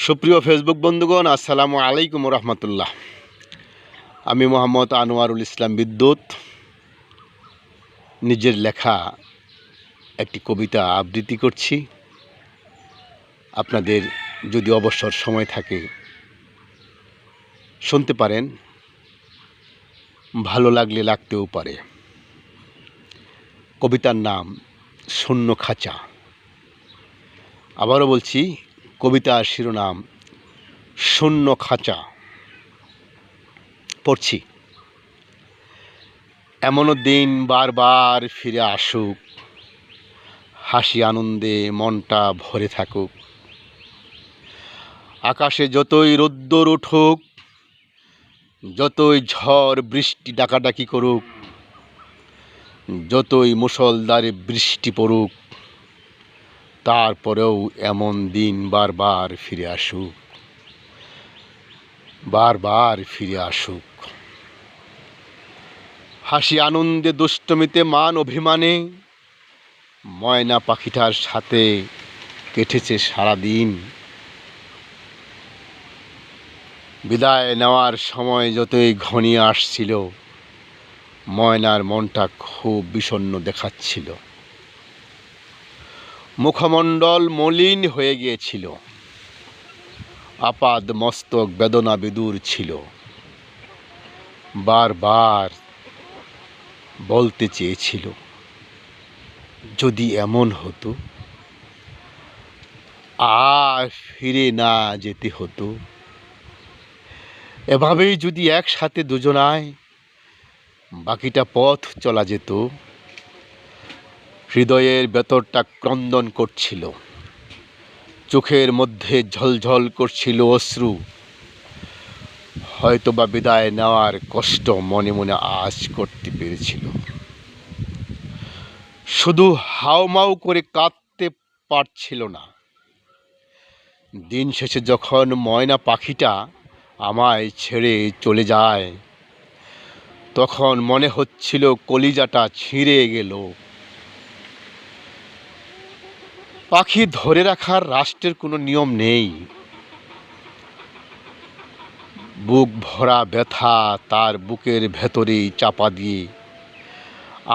সুপ্রিয় ফেসবুক বন্ধুগণ, আসসালামু আলাইকুম রহমতুল্লাহ। আমি মোহাম্মদ আনোয়ারুল ইসলাম বিদ্যুৎ নিজের লেখা একটি কবিতা আবৃত্তি করছি। আপনাদের যদি অবসর সময় থাকে শুনতে পারেন, ভালো লাগলে লাগতেও পারে। কবিতার নাম শূন্য খাঁচা। আবারও বলছি, কবিতার শিরোনাম শূন্য খাঁচা। পড়ছি। এমনও দিন বারবার ফিরে আসুক, হাসি আনন্দে মনটা ভরে থাকুক। আকাশে যতই রোদ্দুর উঠুক, যতই ঝড় বৃষ্টি ডাকাডাকি করুক, যতই মুষলধারে বৃষ্টি পড়ুক, তারপরেও এমন দিন বারবার ফিরে আসুক, বারবার ফিরে আসুক। হাসি আনন্দে দুষ্টমিতে মান অভিমানে ময়না পাখিটার সাথে কেটেছে সারাদিন। বিদায় নেওয়ার সময় যতই ঘনিয়ে আসছিল, ময়নার মনটা খুব বিষণ্ণ দেখাচ্ছিল। মুখমণ্ডল মলিন হয়ে গিয়েছিল, আপাদ মস্তক বেদনা বিদুর ছিল। বারবার বলতে চেয়েছিল, যদি এমন হতো, আর ফিরে না যেতে হতো। এভাবেই যদি একসাথে দুজনায় বাকিটা পথ চলা যেত। হৃদয়ের ভেতরটা ক্রন্দন করছিল, চোখের মধ্যে ঝলঝল করছিল অশ্রু। হয়তোবা বিদায় নেওয়ার কষ্ট মনে মনে আজ করতে পেরেছিল। শুধু হাউমাউ করে কাঁদতে পারছিল না। দিন শেষে যখন ময়না পাখিটা আমায় ছেড়ে চলে যায়, তখন মনে হচ্ছিল কলিজাটা ছিঁড়ে গেল। পাখি ধরে রাখার রাষ্ট্রের কোনো নিয়ম নেই। বুক ভরা ব্যথা তার বুকের ভেতরেই চাপা দিয়ে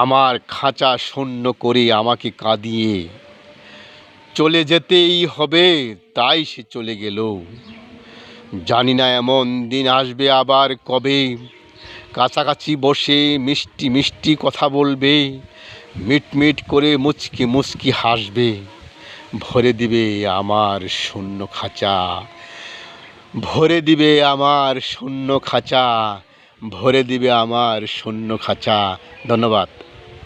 আমার খাঁচা শূন্য করে আমাকে কাঁদিয়ে চলে যেতেই হবে, তাই সে চলে গেল। জানি না এমন দিন আসবে আবার কবে, কাছাকাছি বসে মিষ্টি মিষ্টি কথা বলবে, মিটমিট করে মুচকি মুচকি হাসবে, ভরে দিবে আমার শূন্য খাঁচা, ভরে দিবে আমার শূন্য খাঁচা, ভরে দিবে আমার শূন্য খাঁচা। ধন্যবাদ।